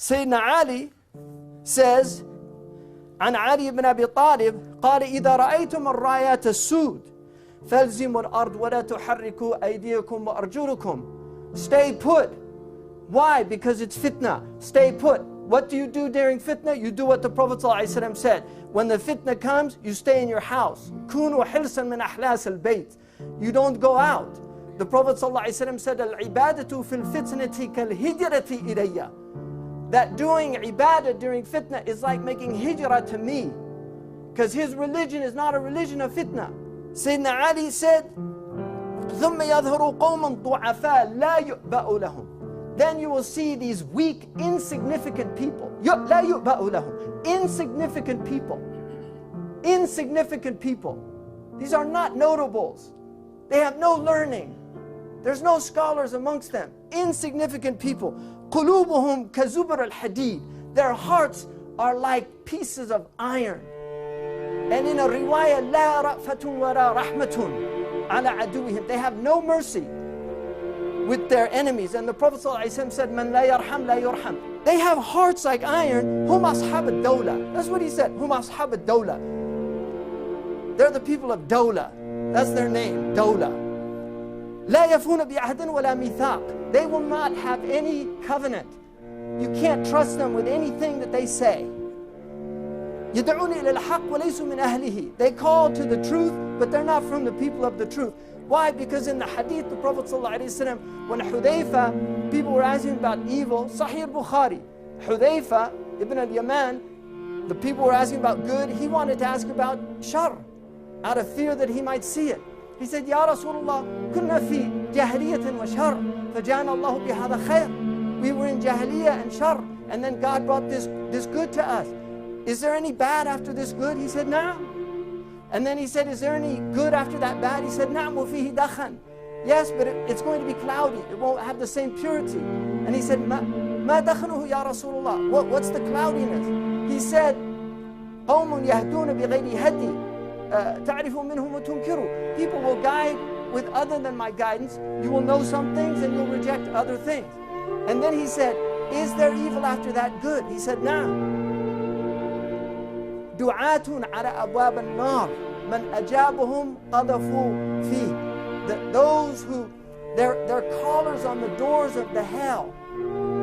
Sayyidina Ali says, عن علي بن أبي طالب قال إذا رأيتم الرايات السود فالزموا الأرض ولا تحركوا أيديكم وأرجلكم. Stay put. Why? Because it's fitna. Stay put. What do you do during fitna? You do what the Prophet ﷺ said. When the fitna comes, you stay in your house. كونوا حرصا من أحلاس البيت. You don't go out. The Prophet ﷺ said, العبادة في الفتنة كالهجرة إليّ. That doing ibadah during fitna is like making hijrah to me. Because his religion is not a religion of fitna. Sayyidina Ali said, ثُمَّ يَظْهَرُ قَوْمًا ضُعَفَاء لَا يُؤْبَأُ لَهُمْ. Then you will see these weak, insignificant people. لَا يُؤْبَأُ لَهُمْ. Insignificant people. Insignificant people. These are not notables. They have no learning. There's no scholars amongst them. Insignificant people. قُلُوبُهُمْ كَزُبْرَ الْحَدِيدِ. Their hearts are like pieces of iron. And in a riwayah, لَا رَأْفَةٌ وَلَا رَحْمَةٌ عَلَى عَدُوِّهِمْ. They have no mercy with their enemies. And the Prophet ﷺ said, مَنْ لَا يَرْحَمْ لَا يُرْحَمْ. They have hearts like iron. هُمْ أَصْحَابَ الدَّوْلَةِ. That's what he said. هُمْ أَصْحَابَ الدَّوْلَةِ. They're the people of Dawla. That's their name, Dawla. لَا يَفُونَ بِعَهْدٍ وَلَا مِيثَاقٍ. They will not have any covenant. You can't trust them with anything that they say. يَدْعُونَ إِلَى الْحَقِّ وَلَيْسُوا مِنْ أَهْلِهِ. They call to the truth, but they're not from the people of the truth. Why? Because in the hadith, the Prophet ﷺ, when Hudayfa, people were asking about evil, Sahih Bukhari, Hudayfa ibn al-Yaman, the people were asking about good, he wanted to ask about shar, out of fear that he might see it. He said, Ya Rasulullah, kunna fi jahiliyatin wa shar, fajana Allahu bihada khair. We were in jahiliyyah and shar, and then God brought this good to us. Is there any bad after this good? He said, Na'am. And then he said, is there any good after that bad? He said, Na'am wa fihi dakhan. Yes, but it's going to be cloudy. It won't have the same purity. And he said, Ma dakhanuhu ya Rasulullah. What's the cloudiness? He said, قَوْمٌ يَهْدُونَ بِغَيْرِ هَدِي تَعْرِفُ مِنْهُمْ وَتُنْكِرُ. People will guide with other than my guidance. You will know some things and you'll reject other things. And then he said, is there evil after that good? He said, Na'am. دعاة على أبواب النار من أجابهم قذفوا فيه. Those who, they're callers on the doors of the hell.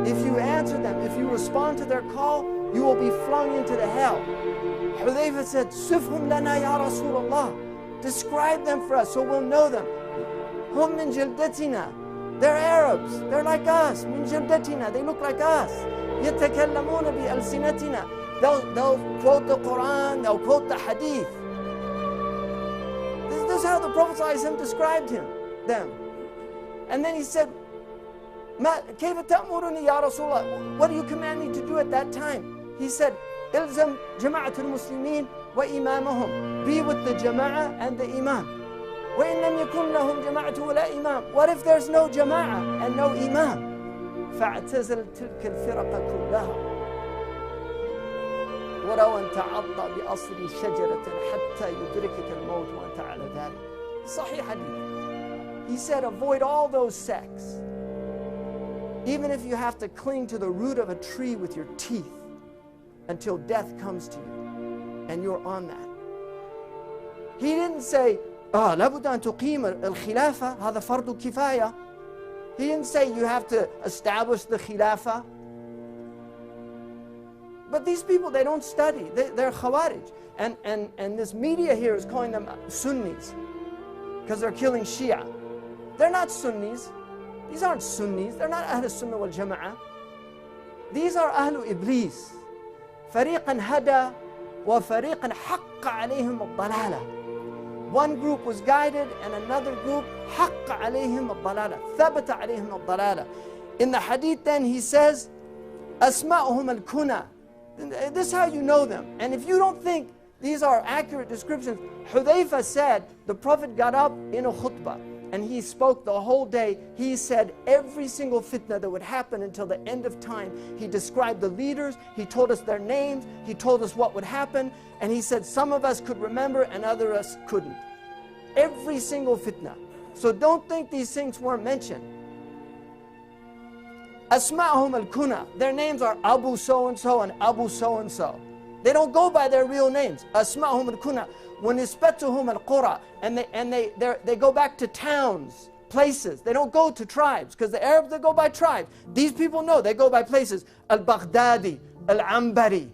If you answer them, if you respond to their call, you will be flung into the hell. Hudayfa said, Sifhum lana ya Rasulullah. Describe them for us so we'll know them. Hum min jildatina. They're Arabs. They're like us. Min jildatina. They look like us. يتكلمون بألسنتنا. They'll quote the Quran, they'll quote the Hadith. This is how the Prophet ﷺ described them. And then he said, كيف تأمرني يا رسول الله? What do you command me to do at that time? He said, إلزم جماعة المسلمين وإمامهم. Be with the jama'ah and the imam. وإن لم يكن لهم جماعة ولا إمام. What if there's no jama'ah and no imam? فاعتزل تلك الفرق كلها. ولو أن تعضى بأصل شجرة حتى يدركك الموت وأنت على ذلك. Sahih hadith. He said, avoid all those sects. Even if you have to cling to the root of a tree with your teeth until death comes to you and you're on that. He didn't say, لابد أن تقيم الخلافة هذا فرض كفاية. He didn't say you have to establish the khilafah. But these people, they don't study. They're Khawarij. And this media here is calling them Sunnis because they're killing Shia. They're not Sunnis. These aren't Sunnis. They're not Ahl Sunnah wal Jama'ah. These are Ahlu Iblis. فريقا هدى وفريقا حق عليهم الضلالة. One group was guided and another group حق عليهم الضلالة. ثبت عليهم الضلالة. In the hadith then he says, أسماؤهم الكنى. This is how you know them. And if you don't think these are accurate descriptions, Hudayfa said, the Prophet got up in a khutbah and he spoke the whole day. He said every single fitna that would happen until the end of time. He described the leaders, he told us their names, he told us what would happen, and he said some of us could remember and others us couldn't. Every single fitna. So don't think these things weren't mentioned. أسماءهم الكنى. Their names are Abu so-and-so and Abu so-and-so. They don't go by their real names. أسماءهم الكنى ونسبتهم القرى. And they go back to towns, places. They don't go to tribes, because the Arabs, they go by tribes. These people know, they go by places. Al-Baghdadi, Al-Ambari,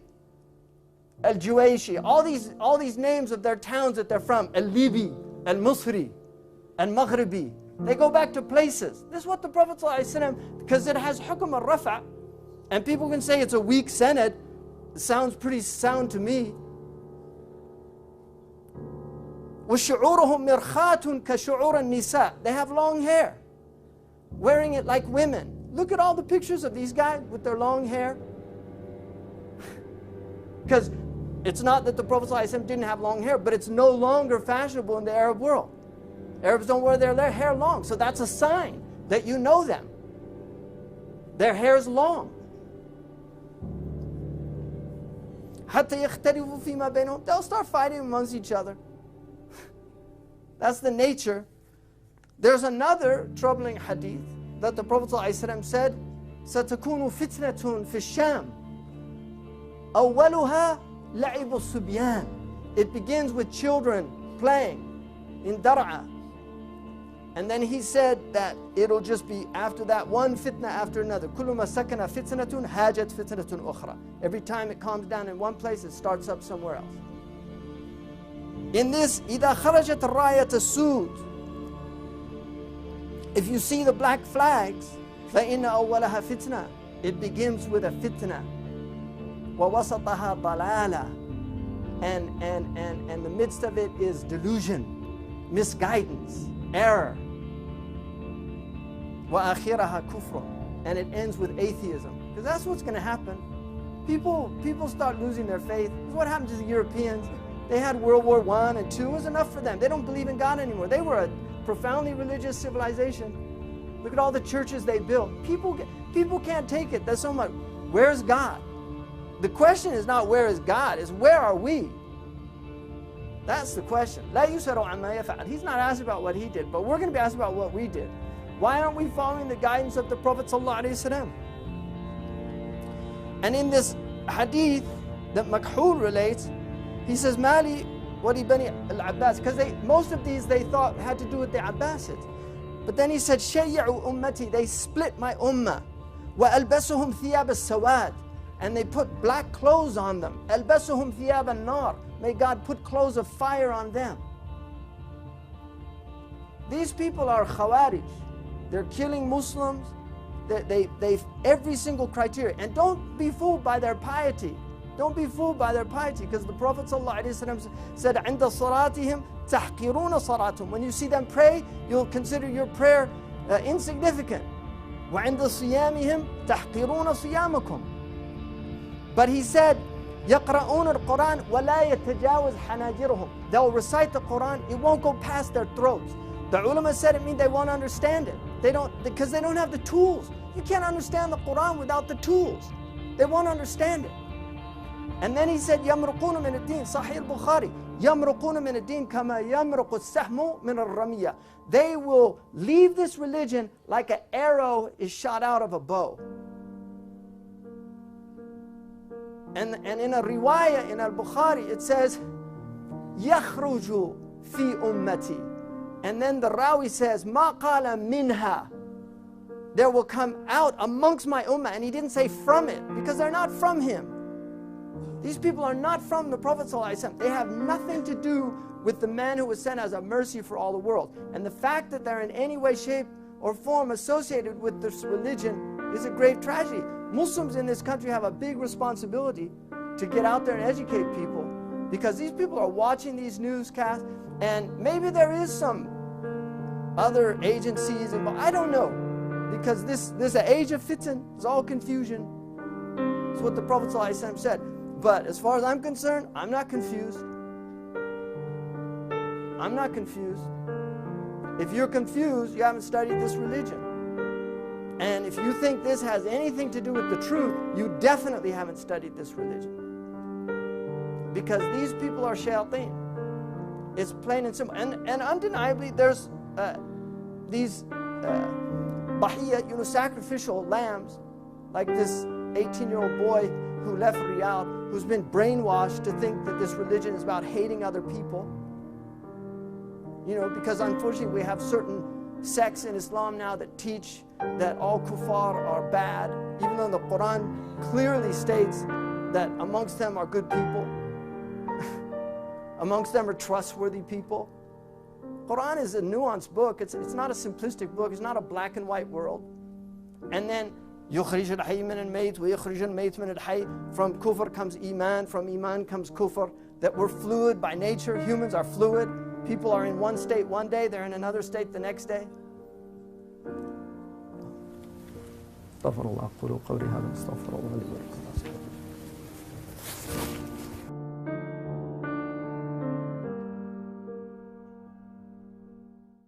Al-Juwayshi, all these names of their towns that they're from. Al-Libi, Al-Musri, Al-Maghribi. They go back to places. This is what the Prophet ﷺ, because it has hukm al-rafa', and people can say it's a weak sanad. It sounds pretty sound to me. وَشُعُورُهُمْ مِرْخَاتٌ كَشُعُورَ النِّسَاءِ. They have long hair, wearing it like women. Look at all the pictures of these guys with their long hair. Because it's not that the Prophet ﷺ didn't have long hair, but it's no longer fashionable in the Arab world. Arabs don't wear their hair long, so that's a sign that you know them. Their hair is long. حَتَّى يَخْتَلِفُوا فِي مَا بَيْنَهُمْ. They'll start fighting amongst each other. That's the nature. There's another troubling hadith that the Prophet ﷺ said, سَتَكُونُ فِتْنَةٌ فِي الشَّامِ أَوَّلُهَا لَعِبُ الصُّبْيَانِ. It begins with children playing in da3ich. And then he said that it'll just be after that one fitna after another. كُلُّ مَا سَكَنَ فِتْنَةٌ هَاجَتْ فِتْنَةٌ أُخْرَى. Every time it calms down in one place, it starts up somewhere else. In this, إِذَا خَرَجَتْ الرَّايَةَ السُّودِ. If you see the black flags, فَإِنَّ أَوَّلَهَا فِتْنَةٌ. It begins with a fitna. وَوَسَطَهَا ضَلَالًا. And the midst of it is delusion, misguidance, error. وَآخِرَهَا كُفْرٌ. And it ends with atheism. Because that's what's going to happen. People start losing their faith. This is what happened to the Europeans. They had World War I and II. It was enough for them. They don't believe in God anymore. They were a profoundly religious civilization. Look at all the churches they built. People can't take it. That's so much. Where's God? The question is not where is God, it's where are we? That's the question. لا يسأل عما يفعل. He's not asked about what he did, but we're going to be asked about what we did. Why aren't we following the guidance of the Prophet ﷺ? And in this hadith that Makhul relates, he says, Mali wali bani al-Abbas, because most of these they thought had to do with the Abbasids. But then he said, Shayya'u ummati, they split my ummah. Wa albasuhum thiyab as-sawad, and they put black clothes on them. Albasuhum thiyab an-nar, may God put clothes of fire on them. These people are Khawarij. They're killing Muslims. They every single criteria. And don't be fooled by their piety. Don't be fooled by their piety, because the Prophet ﷺ said, عند صلاتهم تحقرون صلاتهم. When you see them pray, you'll consider your prayer insignificant. وعند صيامهم تحقرون صيامكم. But he said, يقرؤون القرآن ولا يتجاوز حناجرهم. They'll recite the Quran, it won't go past their throats. The ulama said it means they won't understand it. Because they don't have the tools. You can't understand the Quran without the tools. They won't understand it. And then he said, يَمْرُقُونَ مِنَ الدِّينِ Sahih al-Bukhari. يَمْرُقُونَ مِنَ الدِّينِ كَمَا يَمْرُقُ السَّحْمُ مِنَ الرَّمِيَّةِ. They will leave this religion like an arrow is shot out of a bow. And in a riwayah in al-Bukhari, it says, يَخْرُجُ فِي أُمَّتِي. And then the Rawi says, مَا قَالَ مِنْهَا. There will come out amongst my ummah. And he didn't say from it, because they're not from him. These people are not from the Prophet ﷺ. They have nothing to do with the man who was sent as a mercy for all the world. And the fact that they're in any way, shape, or form associated with this religion is a great tragedy. Muslims in this country have a big responsibility to get out there and educate people, because these people are watching these newscasts, and maybe there is some other agencies involved. I don't know, because this is an age of fitan. It's all confusion. It's what the Prophet ﷺ said. But as far as I'm concerned, I'm not confused. I'm not confused. If you're confused, you haven't studied this religion. And if you think this has anything to do with the truth, you definitely haven't studied this religion. Because these people are shayateen. It's plain and simple. And undeniably, there's these bahiyya, sacrificial lambs like this 18-year-old boy who left Riyadh, who's been brainwashed to think that this religion is about hating other people. You know, because unfortunately we have certain sects in Islam now that teach that all kuffar are bad, even though the Quran clearly states that amongst them are good people, amongst them are trustworthy people. Quran is a nuanced book. It's not a simplistic book. It's not a black and white world. And then يُخْرِجُ الْحَيِّ مِنَ الْمَيْتِ وَيُخْرِجُ الْمَيْتِ مِنَ الْحَيِّ. From kufr comes iman, from iman comes kufr. That we're fluid by nature. Humans are fluid. People are in one state one day, they're in another state the next day. استغفر الله أقول قولي هذا استغفر الله لي ولكم.